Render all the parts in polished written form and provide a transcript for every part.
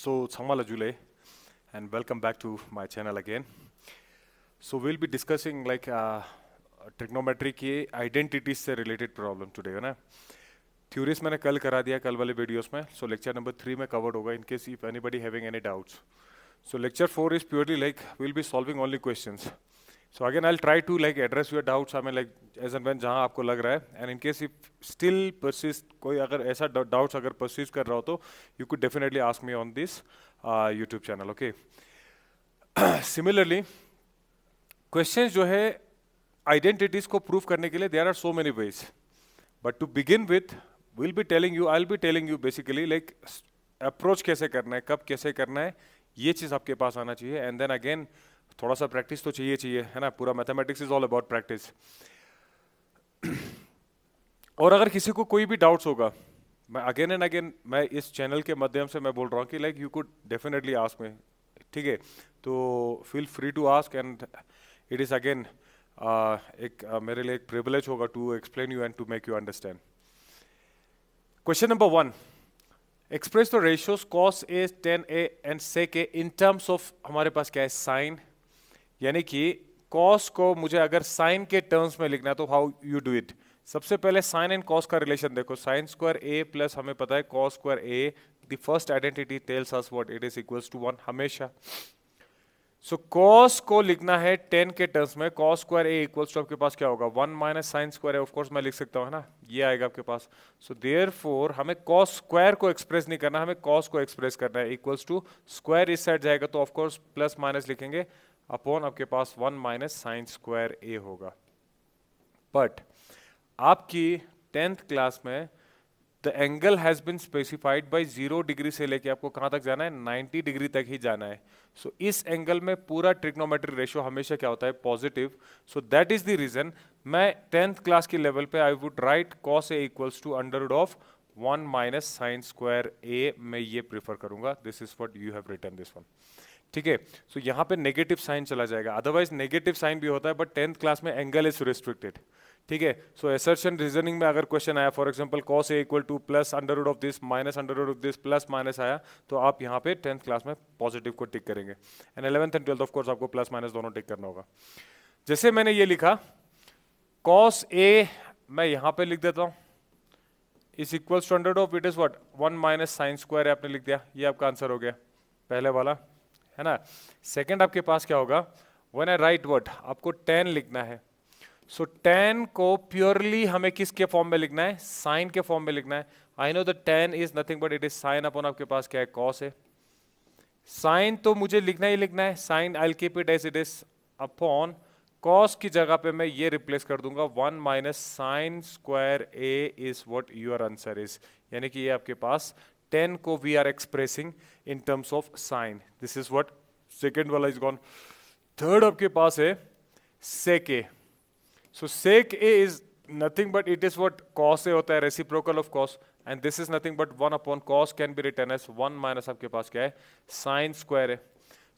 So, Tsangmala Jule, and welcome back to my channel again. So, we'll be discussing like trigonometry की identities से related problem today, है ना? Theories मैंने कल करा दिया कल वाले videos में. So, lecture number 3 में covered होगा in case if anybody having any doubts. So, lecture 4 is purely like we'll be solving only questions. So again, I'll try to like address your doubts. I mean like as and when जहाँ आपको लग रहा है. And in case if still persist कोई अगर ऐसा doubts अगर persist कर रहा हो तो you could definitely ask me on this YouTube channel. Okay. Similarly, questions जो है identities को prove करने के लिए there are so many ways. But to begin with, I'll be telling you basically like approach कैसे करना है, कब कैसे करना है, ये चीज़ आपके पास आना चाहिए. And then again थोड़ा सा प्रैक्टिस तो चाहिए है ना. पूरा mathematics is all about practice. और अगर किसी को कोई भी डाउट्स होगा, मैं अगेन एंड अगेन मैं इस चैनल के माध्यम से मैं बोल रहा हूँ कि like you could definitely ask me. ठीक है, तो feel free to ask. And it is again मेरे लिए एक प्रिविलेज होगा to explain you and to make you understand. Question number 1, express the ratios cos a tan a and sec a in terms of, हमारे पास क्या है, sign. यानी कि cos को मुझे अगर साइन के टर्म्स में लिखना है तो हाउ यू डू इट. सबसे पहले साइन एंड cos का रिलेशन देखो. साइन स्क्वायर a प्लस हमें पता है cos square a. The first identity tells us what it is equals to 1 हमेशा. सो cos को लिखना है 10 के टर्म्स में. cos square a equals to आपके पास क्या होगा, 1 माइनस साइन स्क्वायर है. ऑफ कोर्स मैं लिख सकता हूँ है ना, ये आएगा आपके पास. सो देयरफॉर हमें cos स्क्वायर को एक्सप्रेस नहीं करना, हमें cos को एक्सप्रेस करना है. इक्वल्स टू स्क्वायर इस साइड जाएगा तो ऑफ कोर्स प्लस माइनस लिखेंगे अपॉन आपके पास 1 माइनस साइन स्क्वायर ए होगा. बट आपकी 10th क्लास में the angle has been specified by 0 degree से लेके आपको कहां तक जाना है, 90 डिग्री तक ही जाना है. सो इस एंगल में पूरा ट्रिग्नोमेट्रिक रेशियो हमेशा क्या होता है, positive. So that is the reason मैं 10th क्लास के लेवल पे I would write cos a equals to under root of 1 minus sine square ए. मैं ये प्रीफर करूंगा. This is what you have written this one. ठीक है, सो यहाँ पे नेगेटिव साइन चला जाएगा. अदरवाइज नेगेटिव साइन भी होता है बट 10th क्लास में एंगल इज रिस्ट्रिक्टेड. ठीक है, सो असर्शन रीजनिंग में अगर क्वेश्चन आया for example cos a equal to plus under root of this minus under root of this plus minus आया तो आप यहाँ पे 10th क्लास में पॉजिटिव को टिक करेंगे. And 11th and 12th of course आपको प्लस माइनस दोनों टिक करना होगा. जैसे मैंने ये लिखा cos a, मैं यहाँ पे लिख देता हूँ is equals to under root of it is what 1 minus sine square है. आपने लिख दिया, ये आपका आंसर हो गया पहले वाला है ना. सेकंड आपके पास क्या होगा, व्हेन आई राइट व्हाट, आपको tan लिखना है. सो tan को प्योरली हमें किसके फॉर्म में लिखना है, साइन के फॉर्म में लिखना है. I know the tan is nothing but it is sign upon आपके पास क्या है, cos है. साइन तो मुझे लिखना ही लिखना है, sine I will keep it as it is upon cos की जगह पे मैं ये रिप्लेस कर दूंगा 1 minus sine square a is what your answer is. यानी कि ये आपके पास 10 को we are expressing in terms of sine. This is what, second वाला इज गॉन. थर्ड आपके पास है sec a. So sec a is nothing but it is what cos a होता है, reciprocal of cos. And this is nothing but 1 upon cos can be written as 1 minus आपके पास क्या है, sine square है.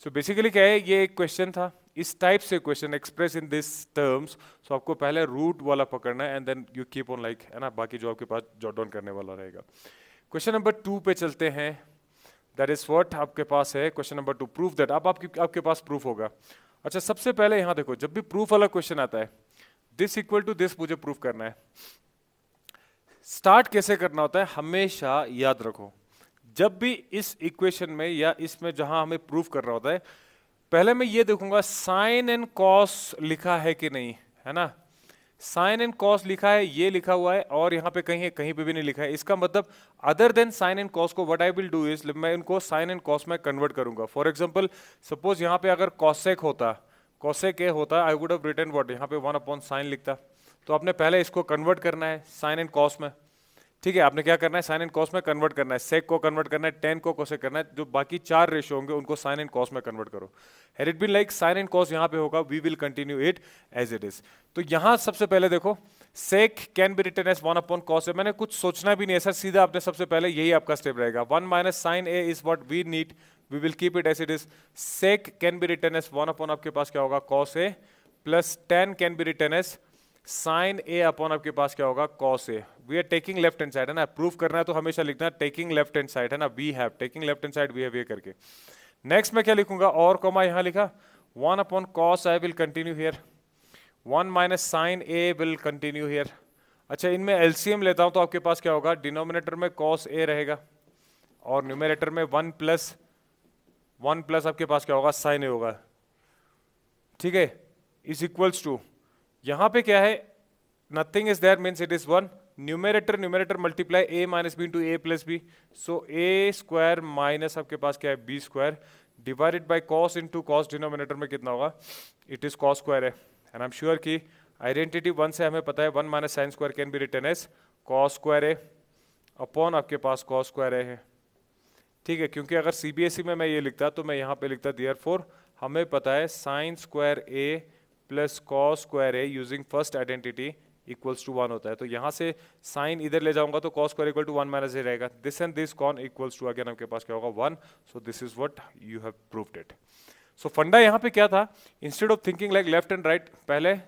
सो बेसिकली क्या है, ये एक क्वेश्चन था. इस टाइप से question express in this terms. So आपको पहले रूट वाला पकड़ना है and then you keep on like है ना, बाकी जो आपके पास जॉट डाउन करने वाला रहेगा. क्वेश्चन नंबर 2 पे चलते हैं. दैट इज व्हाट आपके पास है क्वेश्चन नंबर 2, प्रूफ दैट. अब आपके पास प्रूफ होगा. अच्छा, सबसे पहले यहां देखो, जब भी प्रूफ वाला क्वेश्चन आता है दिस इक्वल टू दिस मुझे प्रूफ करना है. स्टार्ट कैसे करना होता है हमेशा याद रखो. जब भी इस इक्वेशन में या इसमें जहां हमें प्रूफ कर रहा होता है, पहले मैं ये देखूंगा साइन एंड कॉस लिखा है कि नहीं, है ना. साइन एंड कॉस लिखा है, ये लिखा हुआ है, और यहाँ पे कहीं पे भी नहीं लिखा है. इसका मतलब other than sine and cos को what I will do is मैं इनको साइन एंड कॉस में कन्वर्ट करूंगा. फॉर एग्जांपल सपोज यहाँ पे अगर कॉसेक होता, कॉसेक ए होता, I would have written what, यहाँ पे 1 अपॉन साइन लिखता. तो आपने पहले इसको कन्वर्ट करना है साइन एंड कॉस में. ठीक है, आपने क्या करना है, साइन एंड कॉस में कन्वर्ट करना है. सेक को कन्वर्ट करना है, tan को कोसेक करना है. जो बाकी 4 रेशियो होंगे उनको साइन एंड कॉस में कन्वर्ट करो. Had it been like sine and cos यहाँ पे होगा, we will continue it as it is. तो यहाँ सबसे पहले देखो sec can be written as 1 upon cos है. मैंने कुछ सोचना भी नहीं है सर, सीधा आपने सबसे पहले यही आपका स्टेप रहेगा. 1 minus sine a is what we need, we will keep it as it is. Sec can be written as 1 upon आपके पास क्या होगा, cos a, plus tan can be written as sine a upon आपके पास क्या होगा, cos a. We are taking left hand side है ना, प्रूफ करना है तो हमेशा लिखना है टेकिंग लेफ्ट हैंड साइड है ना, we have taking left hand side, we have ये करके। नेक्स्ट मैं क्या लिखूंगा, और कॉमा यहां लिखा, 1 upon cos I will continue here, 1 minus sine a will continue here. अच्छा, इनमें एलसीएम लेता हूं तो आपके पास क्या होगा, डिनोमिनेटर में कॉस ए रहेगा और न्यूमरेटर में 1 प्लस आपके पास क्या होगा, साइन ए होगा। ठीक है, इज इक्वल्स टू, यहां पे क्या है, nothing is there means it is 1, numerator multiply a minus b into A plus b, so a square minus आपके पास क्या है, b square divided by cos into cos, denominator में कितना होगा, इट इज कॉस स्क्वायर है। And I am sure कि identity 1 से हमें पता है 1 minus sine square can be written as cos square A upon आपके पास कॉस स्क्वायर ए है। ठीक है, क्योंकि अगर सीबीएसई में मैं ये लिखता तो मैं यहाँ पे लिखता देयरफॉर हमें पता है sine square A plus cos square a using first identity equals to 1 होता है। तो यहाँ से साइन इधर ले जाऊंगा तो cos square equal to 1 minus A रहेगा, this and this con equals to, again आपके पास क्या होगा 1, so this is what you have proved it. So फंडा यहाँ पे क्या था, instead of thinking like left and right, पहले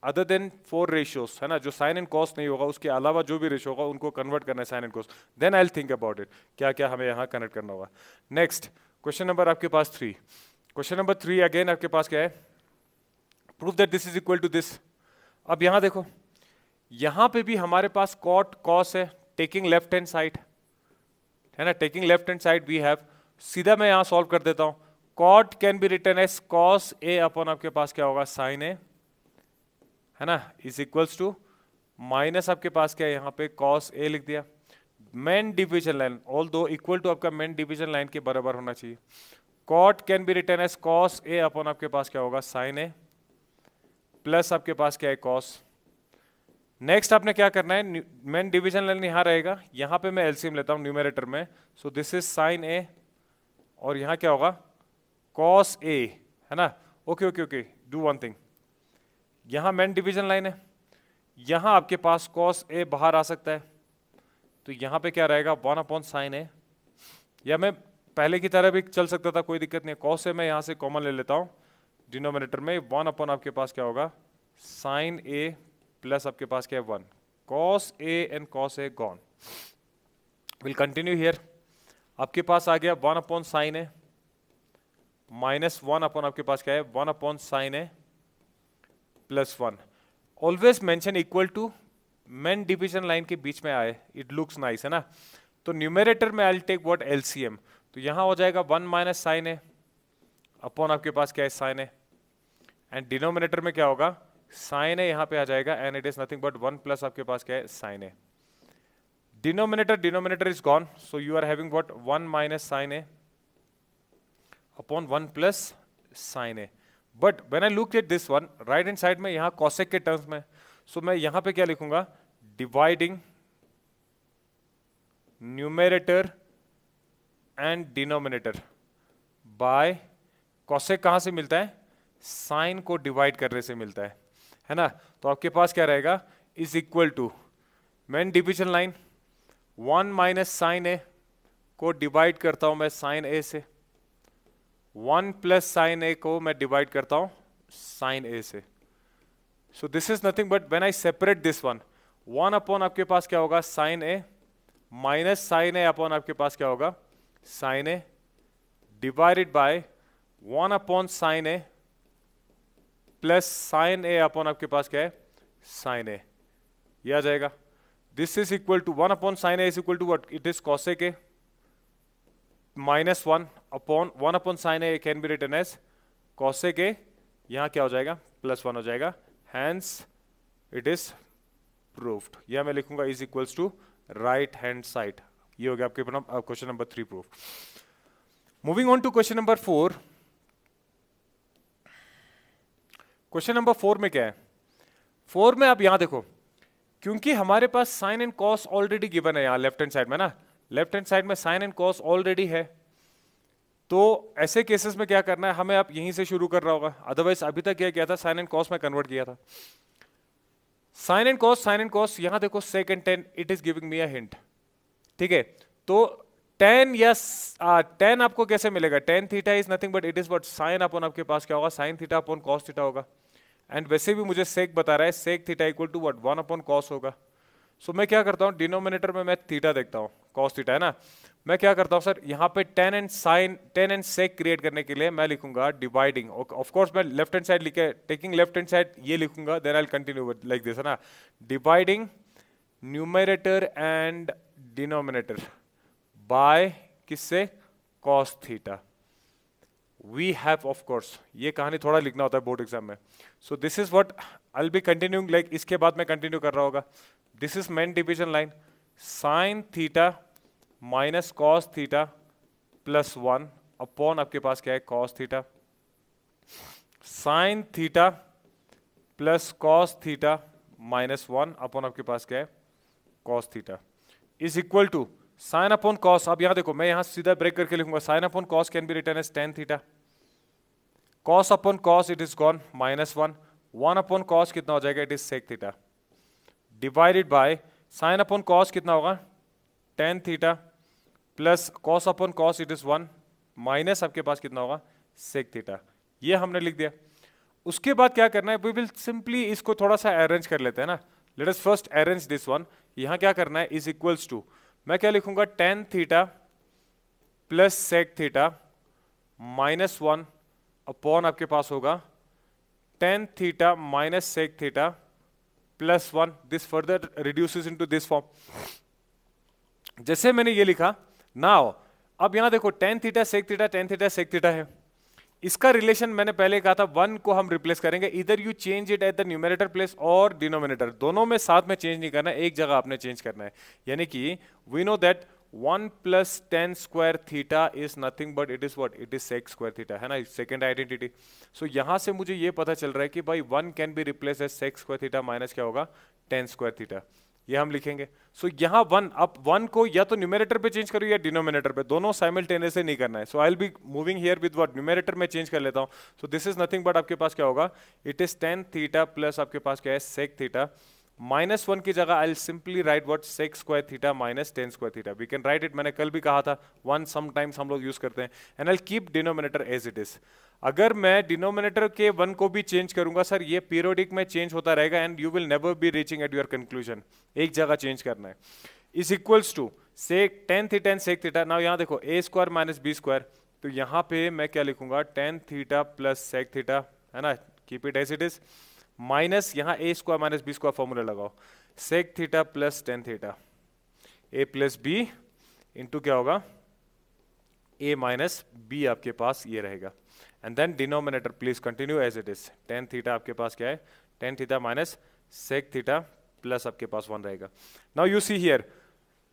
अदर देन 4 रेशियोस है ना, जो साइन एंड कॉस नहीं होगा उसके अलावा जो भी रेशियो होगा उनको कन्वर्ट करना है sine and cos, then I will think about it क्या क्या हमें यहाँ कनेक्ट करना होगा। नेक्स्ट क्वेश्चन नंबर आपके पास 3, क्वेश्चन नंबर 3 अगेन आपके पास क्या है, prove that this is equal to this. अब यहाँ देखो, यहां पे भी हमारे पास कॉट कॉस है, टेकिंग लेफ्ट हैंड साइड है ना, taking left hand side we have, सीधा मैं यहां सॉल्व कर देता हूं, cot can be written as cos a upon आपके पास क्या होगा, साइन ए है ना, इज इक्वल्स टू माइनस आपके पास क्या है, यहां पे कॉस ए लिख दिया, मेन डिवीजन लाइन ऑल दो इक्वल टू आपका मेन डिवीजन लाइन के बराबर होना चाहिए, cot can be written as cos a upon आपके पास क्या होगा, साइन ए प्लस आपके पास क्या है, कॉस। नेक्स्ट आपने क्या करना है, मेन डिवीजन लाइन यहां रहेगा, यहां पे मैं एलसीएम लेता हूं न्यूमरेटर में, सो दिस इज साइन ए और यहां क्या होगा, कॉस ए है ना। Okay okay okay, do one thing, यहां मेन डिवीजन लाइन है, यहां आपके पास कॉस ए बाहर आ सकता है, तो यहां पे क्या रहेगा, 1 अपॉन साइन ए, या मैं पहले की तरह भी चल सकता था, कोई दिक्कत नहीं है, कॉस ए मैं यहां से कॉमन ले लेता हूं डिनोमिनेटर में, 1 अपॉन आपके पास क्या होगा, साइन ए प्लस आपके पास क्या है 1, cos a and cos a gone, will continue here, आपके पास आ गया 1 अपॉन साइन ए माइनस 1 अपॉन आपके पास क्या है, 1 upon sine a plus 1, always mention equal to main division line के बीच में आए, इट लुक्स नाइस है ना। तो न्यूमरेटर में I will take what, LCM, तो यहां हो जाएगा 1 माइनस साइन ए अपॉन आपके पास क्या है, साइन ए, एंड डिनोमिनेटर में क्या होगा, साइन ए यहां पे आ जाएगा, and it is nothing but 1 plus आपके पास क्या है, sine a, denominator is gone, so you are having what, 1 minus sine a upon 1 plus sine a, but when I look at this one right hand side में, यहां cosec के terms में, सो मैं यहां पे क्या लिखूंगा, dividing numerator and denominator bye, cosec कहां से मिलता है, साइन को डिवाइड करने से मिलता है ना। तो आपके पास क्या रहेगा, is equal to main division line 1 minus sine A को डिवाइड करता हूं मैं साइन ए से, 1 प्लस साइन ए को मैं डिवाइड करता हूं साइन ए से, so this is nothing but when I separate this one, 1 upon आपके पास क्या होगा, sine A minus sine a upon आपके पास क्या होगा, sine a divided by 1 upon sine a plus sine a upon आपके पास क्या है, साइन ए, ये आ जाएगा, this is equal to 1 upon sine a is equal to what, it is cosec a minus 1 upon sine a can be written as cosec a, यहां क्या हो जाएगा, प्लस 1 हो जाएगा, हैंस इट इज प्रूव्ड, यह मैं लिखूंगा is equals to right hand side, ये हो गया आपके question number 3 proof. Moving on to question number 4, question number 4 में क्या है, 4 में आप यहां देखो, क्योंकि हमारे पास sine and cos already given है यहां लेफ्ट हैंड साइड में ना, लेफ्ट हैंड साइड में साइन एंड कॉस ऑलरेडी है, तो ऐसे केसेस में क्या करना है हमें, आप यहीं से शुरू कर रहा होगा, अदरवाइज अभी तक क्या किया था, साइन एंड कॉस में कन्वर्ट किया था, साइन एंड कॉस यहां देखो sec and tan, it is giving me a hint, ठीक है, तो टेन या टेन आपको कैसे मिलेगा, tan theta is nothing but it is what, sine upon आपके पास क्या होगा, sine theta upon cos theta होगा, एंड वैसे भी मुझे सेक बता रहा है, sec theta equal to what, 1 upon cos होगा। सो मैं क्या करता हूँ, डिनोमिनेटर में मैं थीटा देखता हूँ, कॉस थीटा है ना, मैं क्या करता हूँ सर, यहाँ पे tan and sine, tan and sec create करने के लिए मैं लिखूंगा डिवाइडिंग, ऑफ कोर्स मैं लेफ्ट हैंड साइड लिखे, टेकिंग लेफ्ट हैंड साइड ये लिखूंगा, then I will continue like this, है ना, dividing numerator and denominator by किससे, cos theta. We have of course, ये कहानी थोड़ा लिखना होता है बोर्ड एग्जाम में, so this is what I will be continuing, like इसके बाद मैं कंटिन्यू कर रहा होगा, this is main division line, sine theta minus cos theta plus 1 upon आपके पास क्या है, cos theta, sine theta plus cos theta minus 1 upon आपके पास क्या है, cos theta is equal to sine upon cos. अब यहां देखो, मैं यहां सीधा ब्रेक करके लिखूंगा, sine upon cos can be written as tan theta, cos upon cos it is gone minus 1, 1 upon cos कितना हो जाएगा, it is sec theta, divided by sine upon cos कितना होगा, tan theta plus cos upon cos it is 1 minus आपके पास कितना होगा, sec theta. ये हमने लिख दिया। उसके बाद क्या करना है, वी विल सिंपली इसको थोड़ा सा अरेंज कर लेते हैं ना, let us first arrange this one. यहां क्या करना है, इज इक्वल्स टू, मैं क्या लिखूंगा, tan theta plus sec theta minus 1 upon आपके पास होगा tan theta minus sec theta plus 1, this further reduces into this form. जैसे मैंने ये लिखा, नाउ अब यहां देखो tan theta sec theta, tan theta sec theta है, इसका रिलेशन मैंने पहले कहा था, वन को हम रिप्लेस करेंगे, इधर you change it at the numerator place और डिनोमिनेटर, दोनों में साथ में चेंज नहीं करना है, एक जगह आपने चेंज करना है। यानी कि we know that 1 plus tan square theta is nothing but it is what, it is sec square theta, है ना, सेकंड आइडेंटिटी। सो यहां से मुझे ये पता चल रहा है कि भाई 1 can be replace as sec square theta minus क्या होगा, टेन स्क्वायर थीटा, ये हम लिखेंगे। सो यहाँ 1, अब 1 को या तो न्यूमरेटर पे चेंज करो या डिनोमिनेटर पे, दोनों साइमल्टेनियसली नहीं करना है। So I will be moving here with what, numerator में चेंज कर लेता हूँ। So this is nothing but आपके पास क्या होगा, it is tan theta plus आपके पास क्या है, सेक थीटा माइनस 1 की जगह I simply write what, sec square theta minus tan square theta, we can write it, मैंने कल भी कहा था 1 समटाइम्स हम लोग यूज करते हैं, and I keep denominator as it is. अगर मैं डिनोमिनेटर के 1 को भी चेंज करूंगा सर, ये पीरियोडिक में चेंज होता रहेगा and you will never be reaching at your conclusion, एक जगह चेंज करना है। Is equals to sec tan theta and sec theta, now यहां देखो A square minus B square, तो यहां पे मैं क्या लिखूंगा, tan theta plus sec theta, है ना, keep it as it is, minus यहां A square minus B square formula लगाओ, sec theta plus tan theta, A plus B into क्या होगा, ए माइनस बी आपके पास ये रहेगा, and then denominator please continue as it is, tan theta आपके पास क्या है, tan theta minus sec theta plus आपके पास 1 रहेगा। नाउ यू सी हियर,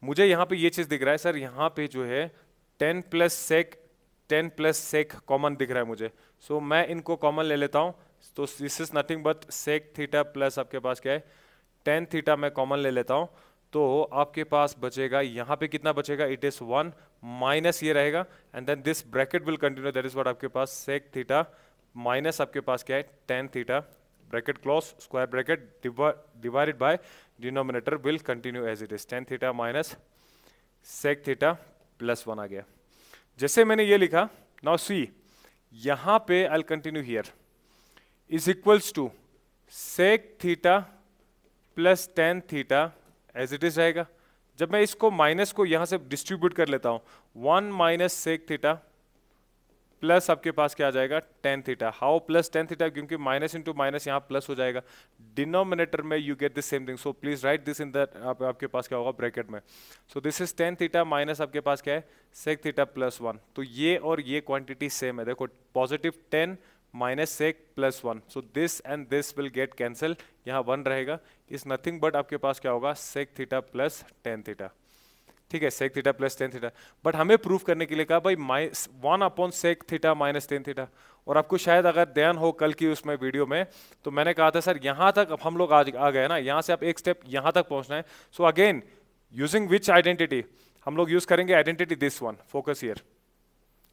मुझे यहाँ पे ये चीज दिख रहा है सर, यहाँ पे जो है 10 प्लस सेक कॉमन दिख रहा है मुझे, सो मैं इनको कॉमन ले लेता हूँ, तो this is nothing but sec theta plus आपके पास क्या है, टेन थीटा मैं कॉमन ले लेता हूँ, तो आपके पास बचेगा, यहाँ पे कितना बचेगा, इट इज 1 माइनस ये रहेगा, and then this bracket will continue, that is what आपके पास सेक थीटा माइनस आपके पास क्या है, tan theta, bracket close, square bracket divided by denominator will continue as it is, tan theta minus sec theta plus 1 आ गया। जैसे मैंने ये लिखा, नाउ सी यहां पे I will continue here, is equals to sec theta plus tan theta as it is रहेगा। जब मैं इसको माइनस को यहां से डिस्ट्रीब्यूट कर लेता हूं, 1 माइनस सेक थीटा प्लस आपके पास क्या आ जाएगा, tan theta, how plus tan theta, क्योंकि माइनस इंटू माइनस यहाँ प्लस हो जाएगा, डिनोमिनेटर में you get this same thing, so please right this in the, आपके पास क्या होगा ब्रैकेट में, so this is tan theta minus आपके पास क्या है, सेक थीटा प्लस 1, तो ये और ये क्वांटिटी सेम है, देखो positive 10 minus sec plus 1, so this and this will get cancel, यहाँ 1 रहेगा, इज नथिंग बट आपके पास क्या होगा, sec theta plus tan theta, ठीक है, sec theta plus tan theta. But हमें प्रूफ करने के लिए कहा भाई 1 upon sec theta minus tan theta, और आपको शायद अगर ध्यान हो कल की उसमें वीडियो में, तो मैंने कहा था सर यहाँ तक अब हम लोग आज आ गए ना, यहाँ से आप एक स्टेप यहाँ तक पहुँचना है, so again using which identity, हम लोग यूज करेंगे identity this one, focus here,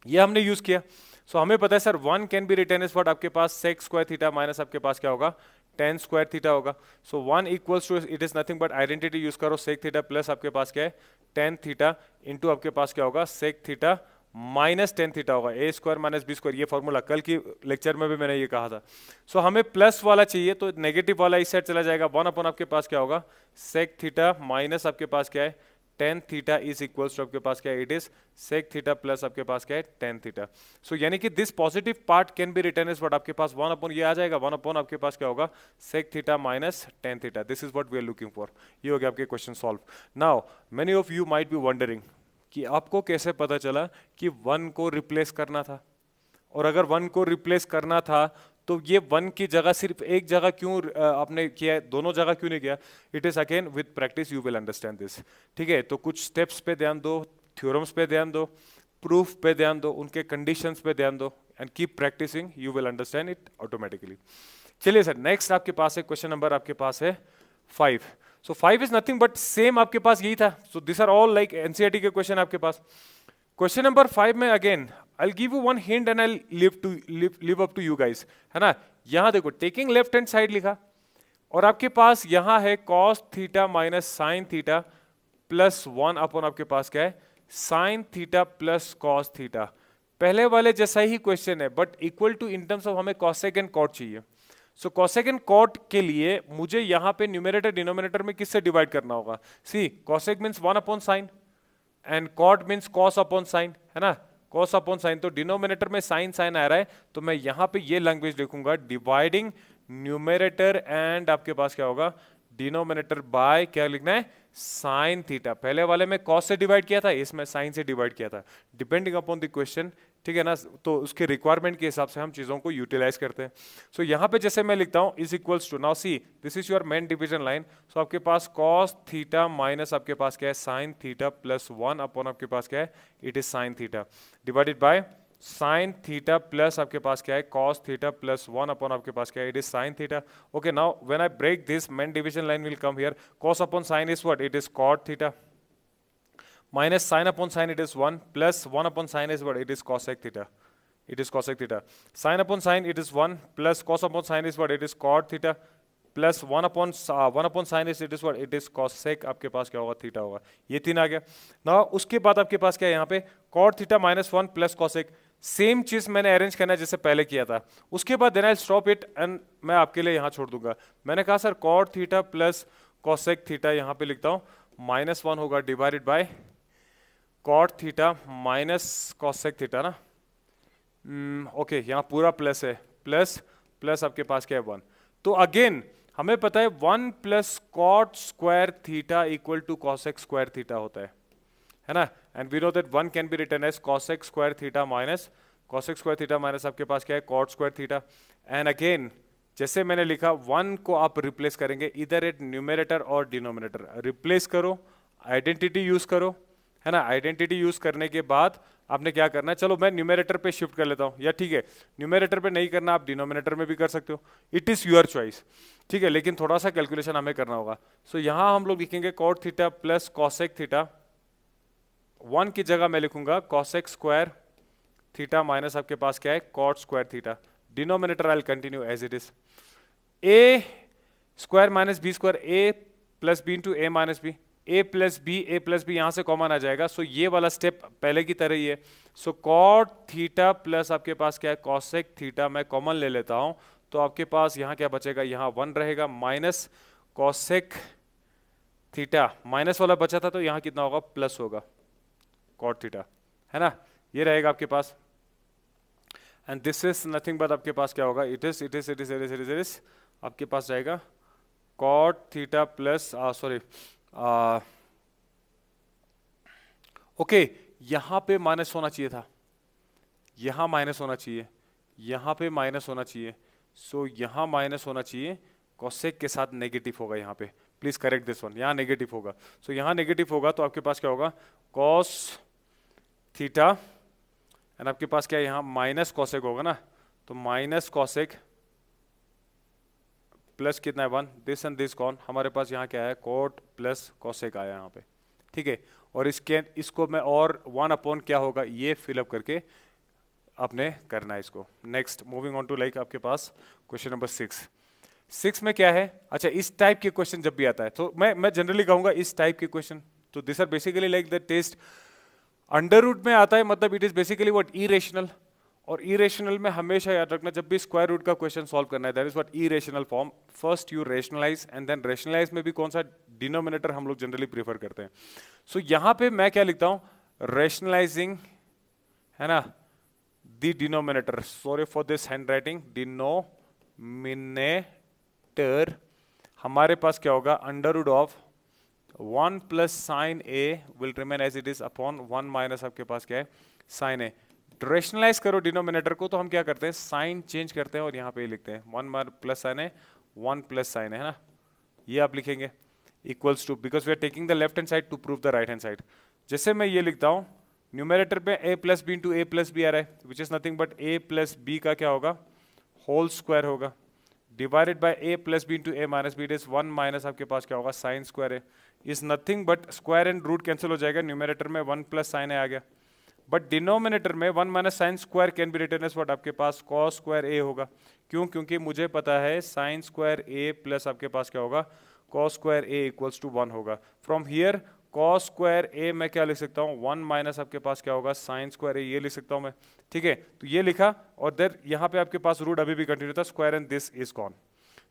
ये हमने यूज किया। सो हमें पता है sir 1 can be written as what, आपके पास सेक स्क्वायर थीटा माइनस आपके पास क्या होगा, टेन स्क्वायर थीटा होगा, so 1 equals to, it is nothing but identity use करो, सेक थीटा प्लस आपके पास क्या है, टेन थीटा इंटू आपके पास क्या होगा, sec theta minus tan theta होगा, a square minus B square, ये फॉर्मूला कल की लेक्चर में भी मैंने ये कहा था। सो हमें प्लस वाला चाहिए तो नेगेटिव वाला इस साइड चला जाएगा, वन अपॉन आपके पास क्या होगा सेक थीटा माइनस आपके पास क्या है tan theta is equals to आपके पास क्या है, it is sec theta plus आपके पास क्या है टेन थीटा। सो यानी कि this positive part can be written is what आपके पास वन अपॉन ये आ जाएगा, वन अपॉन आपके पास क्या होगा sec theta minus tan theta, this is what we are looking for. ये हो गया आपके question solve. Now many of you might be wondering कि आपको कैसे पता चला कि वन को रिप्लेस करना था, और अगर वन को रिप्लेस करना था तो ये वन की जगह सिर्फ एक जगह क्यों आपने किया है, दोनों जगह क्यों नहीं किया? It is again with practice you will understand this. ठीक है, तो कुछ स्टेप्स पे ध्यान दो, थ्योरम्स पे ध्यान दो, प्रूफ पे ध्यान दो, उनके कंडीशंस पे ध्यान दो, and keep practicing, you will understand it automatically. चलिए सर, नेक्स्ट आपके पास है क्वेश्चन नंबर आपके पास है 5। So 5 is nothing but same आपके पास यही था। So this are all like NCERT के क्वेश्चन आपके पास। क्वेश्चन नंबर 5 में again I give you one hint and I leave up to you guys, है ना। यहां देखो टेकिंग लेफ्ट हैंड साइड लिखा, और आपके पास यहां है cos theta minus sine theta plus one upon आपके पास क्या है sine theta plus cos theta. पहले वाले जैसा ही क्वेश्चन है but equal to in terms of हमें कॉसेक एंड कॉट चाहिए। सो कॉसेक एंड कॉट के लिए मुझे यहां पे न्यूमरेटर डिनोमिनेटर में किससे डिवाइड करना होगा? See cosec means one upon sine and cot means cos upon sine, है ना, कॉस अपॉन साइन। तो डिनोमिनेटर में साइन साइन आ रहा है तो मैं यहां पे ये लैंग्वेज लिखूंगा डिवाइडिंग न्यूमरेटर एंड आपके पास क्या होगा डिनोमिनेटर बाय क्या लिखना है साइन थीटा। पहले वाले में कॉस से डिवाइड किया था, इसमें साइन से डिवाइड किया था, डिपेंडिंग अपॉन द क्वेश्चन। ठीक है ना, तो उसके रिक्वायरमेंट के हिसाब से हम चीजों को यूटिलाइज करते हैं। सो यहाँ पे जैसे मैं लिखता हूँ is equals to, now see this is your main division line. So आपके पास कॉस थीटा माइनस आपके पास क्या है sine theta plus one upon आपके पास क्या है it is sine theta divided by sine theta plus आपके पास क्या है cos theta plus one upon आपके पास क्या है it is sine theta. Okay, now when I break this main division line will come here, cos upon sine is what it is cot theta minus sin upon sin it is 1 plus 1 upon sin is what it is cosec theta, it is cosec theta, sin upon sin it is 1 plus cos upon sin is what it is cot theta plus 1 upon sign it is what it is cosec आपके पास क्या होगा theta होगा। ये तीन आ गया ना। उसके बाद आपके पास क्या है यहाँ पे cot theta minus 1 plus cosec, same चीज मैंने अरेंज करना है जैसे पहले किया था। उसके बाद then I stop it and मैं आपके लिए यहाँ छोड़ दूंगा। मैंने कहा sir cot theta plus cosec theta यहाँ पे लिखता हूँ माइनस 1 होगा divided by cot theta minus cosec theta ना। ओके, यहाँ पूरा प्लस है, प्लस प्लस आपके पास क्या है 1। तो अगेन हमें पता है 1 plus cot square theta equal to cosec square theta होता है ना। And we know that 1 can be written as cosec square theta minus cosec square theta minus आपके पास क्या है cot square theta. And again जैसे मैंने लिखा 1 को आप रिप्लेस करेंगे इधर एट न्यूमरेटर और डिनोमिनेटर, रिप्लेस करो, आइडेंटिटी यूज करो, है ना। आइडेंटिटी यूज करने के बाद आपने क्या करना है, चलो मैं न्यूमरेटर पे शिफ्ट कर लेता हूं, या ठीक है न्यूमरेटर पे नहीं करना आप डिनोमिनेटर में भी कर सकते हो, इट इज योर चॉइस। ठीक है, लेकिन थोड़ा सा कैलकुलेशन हमें करना होगा। सो यहां हम लोग लिखेंगे cot theta plus cosec theta, 1 की जगह मैं लिखूंगा कॉसेक स्क्वायर थीटा माइनस आपके पास क्या है cot square theta, denominator I will continue as it is, a square minus B square, A plus B into A minus b, a plus b यहां से कॉमन आ जाएगा। सो ये वाला स्टेप पहले की तरह ही है। सो कॉट थीटा प्लस आपके पास क्या है कॉसेक थीटा, मैं कॉमन ले लेता हूं तो आपके पास यहां क्या बचेगा, यहां 1 रहेगा माइनस कॉसेक थीटा, माइनस वाला बचा था तो यहां कितना होगा प्लस होगा कॉट थीटा, है ना, ये रहेगा आपके पास। And this is nothing but आपके पास क्या होगा इट इज आपके पास जाएगा कॉट थीटा प्लस ओके, यहां पे माइनस होना चाहिए था, यहां माइनस होना चाहिए, यहां पे माइनस होना चाहिए। सो यहां माइनस होना चाहिए, कॉसेक के साथ नेगेटिव होगा यहाँ पे, प्लीज करेक्ट दिस वन, यहां नेगेटिव होगा। सो यहां नेगेटिव होगा तो आपके पास क्या होगा कॉस थीटा एंड आपके पास क्या है यहाँ माइनस कॉसेक होगा ना, तो माइनस कॉसेक प्लस कितना है 1, दिस एंड दिस कॉन, हमारे पास यहाँ क्या है कोट प्लस कॉसेक आया यहाँ पे। ठीक है, और इसको मैं और 1 अपॉन क्या होगा ये फिलअप करके आपने करना है इसको। Next moving on to like आपके पास क्वेश्चन नंबर 6 में क्या है, अच्छा इस टाइप के क्वेश्चन जब भी आता है तो मैं जनरली कहूंगा इस टाइप के क्वेश्चन, तो this are basically like the test under root में आता है मतलब it is basically what irrational, और इरेशनल में हमेशा याद रखना जब भी स्क्वायर रूट का क्वेश्चन सॉल्व करना है that is what irrational form, first you rationalize and then rationalize में भी कौन सा डिनोमिनेटर हम लोग जनरली प्रीफर करते हैं। सो यहां पे मैं क्या लिखता हूं, रेशनलाइजिंग, है ना, the denominator, sorry for this hand writing, denominator हमारे पास क्या होगा, under root of 1 plus sine a will remain as it is upon 1 minus आपके पास क्या है साइन ए। रेशनलाइज करो डिनोमिनेटर को तो हम क्या करते हैं, साइन चेंज करते हैं और यहाँ पे लिखते हैं 1 plus sine A, 1 plus sine है ना, ये आप लिखेंगे equals to, because we are taking the left hand side to prove the right hand side. जैसे मैं ये लिखता हूँ न्यूमरेटर पे a plus B into A plus B आ रहा है which is nothing but a plus B का क्या होगा, होल स्क्वायर होगा, divided by a plus B into A minus B, it is 1 minus आपके पास क्या होगा साइन स्क्वायर है, is nothing but square and root cancel हो जाएगा, न्यूमरेटर में 1 प्लस साइन ए आ गया, बट डिनोमिनेटर में 1 minus sine square can be written as what, आपके पास कॉस स्क्वायर ए होगा। क्यों, क्योंकि मुझे पता है साइन स्क्वायर ए प्लस आपके पास क्या होगा cos square a equals to 1 होगा। फ्रॉम हियर कॉस स्क्वायर ए मैं क्या लिख सकता हूँ, 1 माइनस आपके पास क्या होगा साइन स्क्वायर ए, ये लिख सकता हूँ मैं, ठीक है। तो ये लिखा और देर यहाँ पे आपके पास रूट अभी भी कंटिन्यू था, square and this is gone.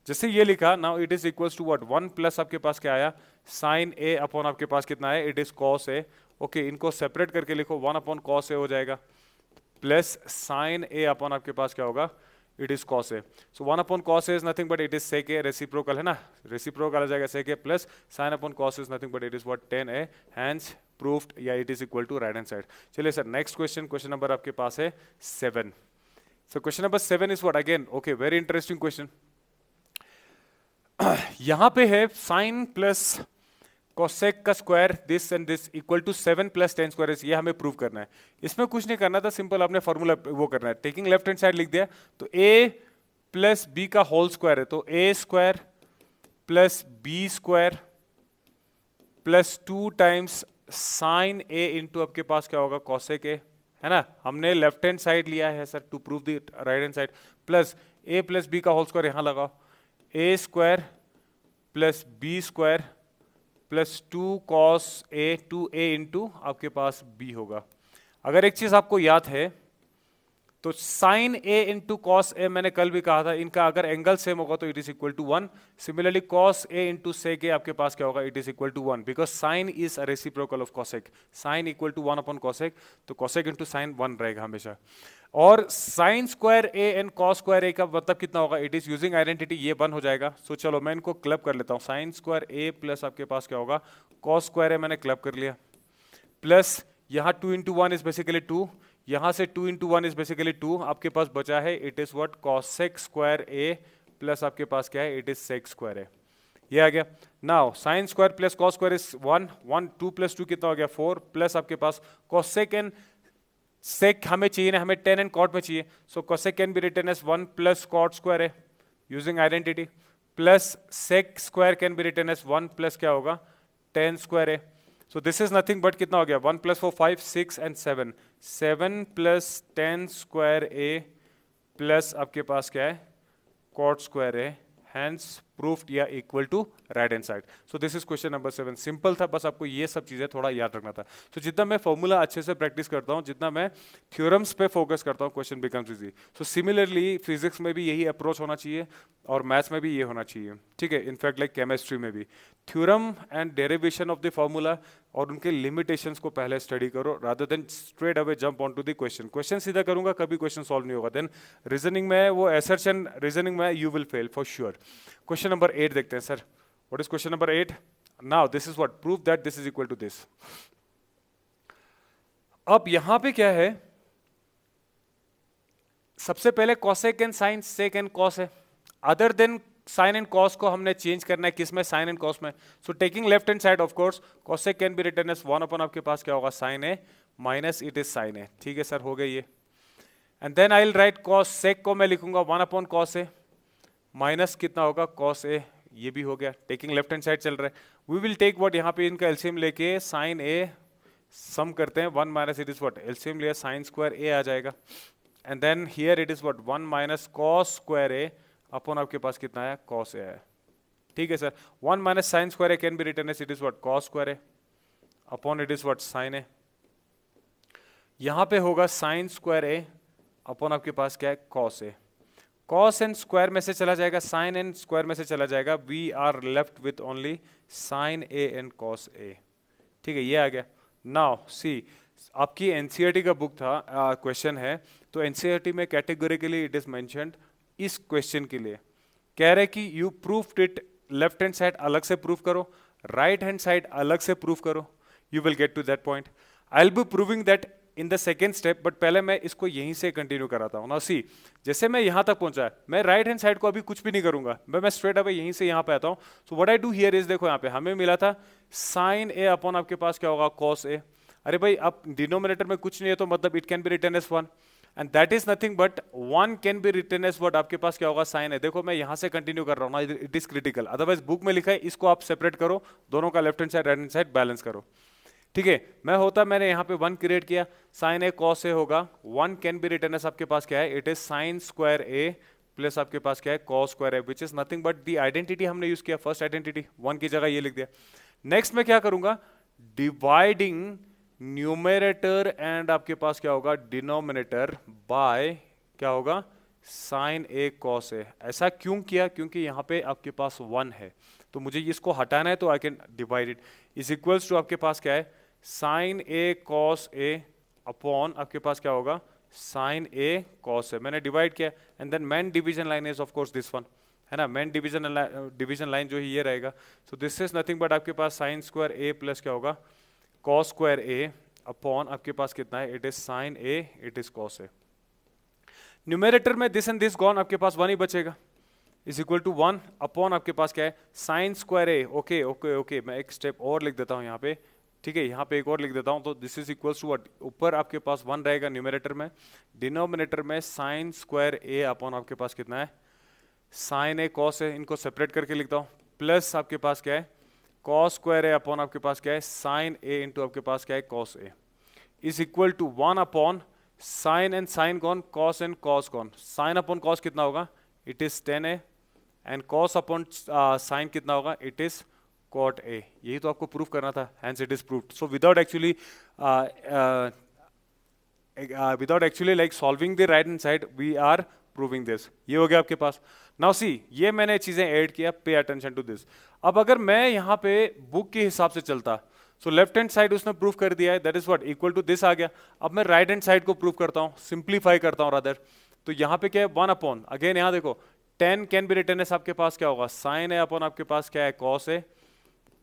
जैसे ये लिखा now it is equals to what, 1 plus आपके पास क्या आया साइन ए अपॉन आपके पास कितना है, it is cos A. Okay, इनको सेपरेट करके लिखो, 1 अपॉन कॉस ए हो जाएगा प्लस साइन ए अपॉन आपके पास क्या होगा, it is cos A. So 1 upon cos A is nothing but it is sec A, reciprocal है ना, रेसिप्रोकल आ जाएगा sec A, plus sine upon cos is nothing but it is what tan A, hence proved या it is equal to right hand side. चलिए sir next question, question number आपके पास है 7। So question number 7 is what, again okay very interesting question. यहां पे है sine plus cosec का square this and this equal to 7 plus tan square, ये हमें प्रूव करना है। इसमें कुछ नहीं करना था, सिंपल आपने फॉर्मूला वो करना है, टेकिंग लेफ्ट हैंड साइड लिख दिया, तो a प्लस बी का होल स्क्वायर है, तो a square plus b square plus 2 times sine a into आपके पास क्या होगा कोसेक a, है ना, हमने लेफ्ट हैंड साइड लिया है sir to prove the right hand side, plus a plus B का होल स्क्वायर यहां लगाओ, a square plus b square plus 2 cos a, 2a into आपके पास b होगा। अगर एक चीज आपको याद है तो sign a into cos A, मैंने कल भी कहा था इनका अगर एंगल सेम होगा तो it is equal to 1। Similarly cos a into sec A आपके पास क्या होगा, it is equal to 1 because sine is a reciprocal of cosec, sine equal to 1 upon cosec, तो कॉसेक इंटू साइन 1 रहेगा हमेशा। और sine square A and cos square A का मतलब कितना होगा, इट इज यूजिंग आइडेंटिटी, ये 1 हो जाएगा। सो चलो मैं इनको क्लब कर लेता हूँ, साइन स्क्वायर ए प्लस आपके पास क्या होगा कॉस स्क्वायर ए, मैंने क्लब कर लिया, प्लस यहाँ 2 इंटू 1 इज बेसिकली 2, यहाँ से 2 इंटू 1 इज बेसिकली 2, आपके पास बचा है it is what cosec square A plus आपके पास क्या है, इट इज सेक स्क्वायर ए, ये आ गया। Now sine square plus cos square is 1, 1 2 plus 2 कितना हो गया 4, प्लस आपके पास कॉसेक एंड सेक हमें चाहिए ना, हमें टेन एंड कॉट में चाहिए, so cosec can be written as 1 plus cot square है using identity, plus sec square can be written as 1 plus क्या होगा टेन स्क्वायर है। So this is nothing but कितना हो गया 1 plus 4 5 6 and 7, 7 plus tan square A plus आपके पास क्या है कॉट स्क्वायर है, हैंस प्रूफ्ड या equal to right hand side. So this is question number 7, simple था, बस आपको ये सब चीजें थोड़ा याद रखना था। सो जितना मैं फॉर्मूला अच्छे से प्रैक्टिस करता हूँ, जितना मैं थ्योरम्स पे फोकस करता हूँ, question becomes easy. So similarly physics में भी यही अप्रोच होना चाहिए और मैथ्स में भी ये होना चाहिए, ठीक है। इनफैक्ट लाइक केमिस्ट्री में भी theorem and derivation of the formula और उनके लिमिटेशंस को पहले स्टडी करो rather than straight away jump on to the question. Question सीधा करूंगा कभी क्वेश्चन सॉल्व नहीं होगा, देन रीजनिंग में वो असर्शन रीजनिंग में you will fail for sure. Question number 8 देखते हैं sir, what is question number 8? Now this is what, prove that this is equal to this. अब यहां पे क्या है, सबसे पहले cosec and sine, sec and cos है, other than sine and cos को हमने चेंज करना है, किसमें साइन एंड कॉस में। So taking left hand side of course cosec can be written as 1 upon आपके पास क्या होगा sine A minus it is sine ए, ठीक है सर हो गया ये। And then I will write cos, sec को मैं लिखूंगा 1 अपॉन कॉस ए माइनस कितना होगा कॉस ए, ये भी हो गया। टेकिंग लेफ्ट हैंड साइड चल रहा है, वी विल टेक व्हाट, यहाँ पे इनका एलसीएम लेके साइन ए सम करते हैं, 1 minus it is what LCM लिया साइन स्क्वायर ए आ जाएगा, and then here it is what 1 minus cos square A upon आपके पास कितना है कॉस ए है, ठीक है sir. 1 minus sine square A can be written as it is what cos square A upon it is what sine A, यहाँ पे होगा साइन स्क्वायर ए अपॉन आपके पास क्या है कॉस ए। कॉस एन स्क्वायर में से चला जाएगा, साइन एन स्क्वायर में से चला जाएगा, we are left with only sine A and cos A. ठीक है, ये आ गया। नाउ सी, आपकी एनसीईआरटी का बुक था, क्वेश्चन है, तो एनसीईआरटी में कैटेगोरिकली इट इज मेंशन्ड इस क्वेश्चन के लिए कह रहे कि you proved it, left hand side अलग से प्रूव करो, राइट हैंड साइड अलग से प्रूव करो, you will get to that point. I will be proving that in the second step, but पहले मैं इसको यहीं से कंटिन्यू कराता हूँ ना। सी, जैसे मैं यहां तक पहुंचा है, मैं राइट हैंड साइड को अभी कुछ भी नहीं करूंगा, मैं स्ट्रेट अवे यहीं से यहां पे आता हूं। So what I do here is, देखो यहां पे हमें मिला था साइन ए अपॉन आपके पास क्या होगा कॉस ए। अरे भाई, अब डिनोमिनेटर में कुछ नहीं है तो मतलब it can be written as 1 and that is nothing but 1 can be written as what, आपके पास क्या होगा साइन है। देखो मैं यहां से कंटिन्यू कर रहा हूं ना, it is critical, otherwise book में लिखा है इसको आप सेपरेट करो, दोनों का left hand side right hand side balance करो। ठीक है, मैंने यहाँ पे 1 क्रिएट किया, साइन ए कॉस ए होगा, 1 कैन बी रिटन एज आपके पास क्या है, it is sine square A plus आपके पास क्या है cos square A, which is nothing but the identity हमने यूज किया, फर्स्ट आइडेंटिटी 1 की जगह ये लिख दिया। नेक्स्ट मैं क्या करूंगा, डिवाइडिंग न्यूमरेटर एंड आपके पास क्या होगा डिनोमिनेटर बाय क्या होगा साइन ए कॉस ए। ऐसा क्यों किया, क्योंकि यहाँ पे आपके पास 1 है, तो मुझे इसको हटाना है, तो I can divide it, is equals to आपके पास क्या है sine a cos a upon आपके पास क्या होगा साइन ए कॉस ए। मैंने डिवाइड किया and then main division line is of course this one, है ना, मेन डिवीजन लाइन जो है ये रहेगा। So this is nothing but आपके पास साइन स्क्वायर ए प्लस क्या होगा कॉस स्क्वायर ए अपॉन आपके पास कितना है, it is sine A, it is cos A. Numerator में दिस एंड दिस गॉन, आपके पास 1 ही बचेगा, इज इक्वल टू 1 अपॉन आपके पास क्या है साइन स्क्वायर ए। ओके ओके ओके, मैं एक स्टेप और लिख देता हूं यहाँ पे। ठीक है, यहाँ पे एक और लिख देता हूं, तो this is equals to what, ऊपर आपके पास 1 रहेगा न्यूमेरेटर में, डिनोमिनेटर में साइन स्क्वायर ए अपॉन आपके पास कितना है साइन ए कॉस है, इनको सेपरेट करके लिखता हूँ, प्लस आपके पास क्या है कॉस स्क्वायर ए अपॉन आपके पास क्या है साइन ए इंटू आपके पास क्या है cos A, is equal to 1 upon sine and sine कौन, कॉस एंड कॉस कौन, साइन अपॉन कॉस कितना होगा, it is 10a and cos upon sine कितना होगा, इट इज कॉट ए। यही तो आपको प्रूफ करना था, hence it is proved. So without actually like solving the right hand side we are proving this. ये हो गया आपके पास। नाउ सी, ये मैंने चीजें ऐड किया, पे अटेंशन टू दिस। अब अगर मैं यहाँ पे बुक के हिसाब से चलता, सो लेफ्ट हैंड साइड उसने प्रूफ कर दिया है, that is what equal to this आ गया। अब मैं राइट हैंड साइड को प्रूफ करता हूँ, सिंप्लीफाई करता हूँ रादर, तो यहाँ पे क्या है 1 अपॉन, अगेन यहाँ देखो 10 कैन बी रिटन एज आपके पास क्या होगा साइन ए अपॉन आपके पास क्या है cos a,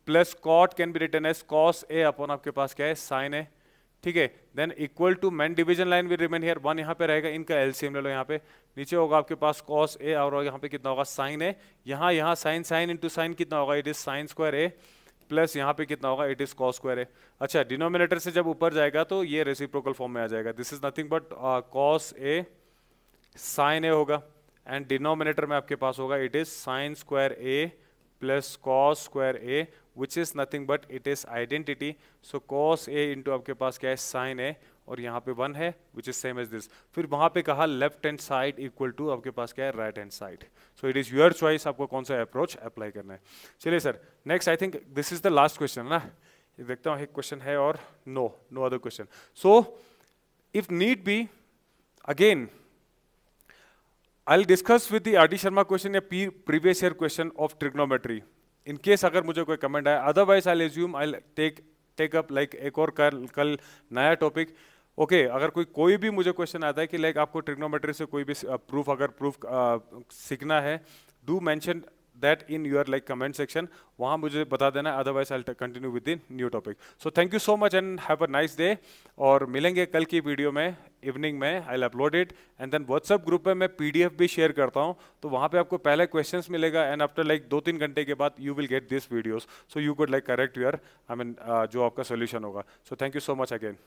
plus cot can be written as cos a upon आपके पास क्या है साइन ए। ठीक है, then equal to main division line will remain here, 1 यहाँ पे रहेगा, इनका एलसीएम ले लो, यहाँ पे नीचे होगा आपके पास कॉस ए और यहाँ पे कितना होगा साइन ए, यहाँ साइन साइन इंटू साइन कितना होगा, it is sine square A, plus यहाँ पे कितना होगा, इट इज कॉस स्क्वायर ए। अच्छा, डिनोमिनेटर से जब ऊपर जाएगा तो ये रेसिप्रोकल फॉर्म में आ जाएगा, this is nothing but cos A sine A होगा, एंड डिनोमिनेटर में आपके पास होगा it is sine square A plus cos square A, which is nothing but it is identity. So cos A into आपके पास क्या है साइन ए, और यहाँ पे 1 है which is same as this. फिर वहां पे कहा left hand side equal to आपके पास क्या है right hand side. So it is your choice, आपको कौन सा अप्रोच अप्लाई करना है। चलिए sir, next I think this is the last question ना, ये देखता हूँ एक क्वेश्चन है और no other question. So if need be again I'll discuss with the RD Sharma question या previous year question of trigonometry. In case अगर मुझे कोई कमेंट आया, otherwise I'll assume I'll take up like एक और कल नया टॉपिक। ओके, अगर कोई भी मुझे क्वेश्चन आता है कि लाइक आपको ट्रिग्नोमेट्री से कोई भी प्रूफ सीखना है, do mention that in your like comment section, वहाँ मुझे बता देना, otherwise I continue with the new topic. So thank you so much and have a nice day, और मिलेंगे कल की वीडियो में इवनिंग में, I will upload it and then WhatsApp group में मैं पीडीएफ भी शेयर करता हूँ, तो वहाँ पे आपको पहले क्वेश्चंस मिलेगा एंड आफ्टर लाइक 2-3 घंटे के बाद you will get this videos, so you could like correct your जो आपका सोल्यूशन होगा। सो thank you so much again.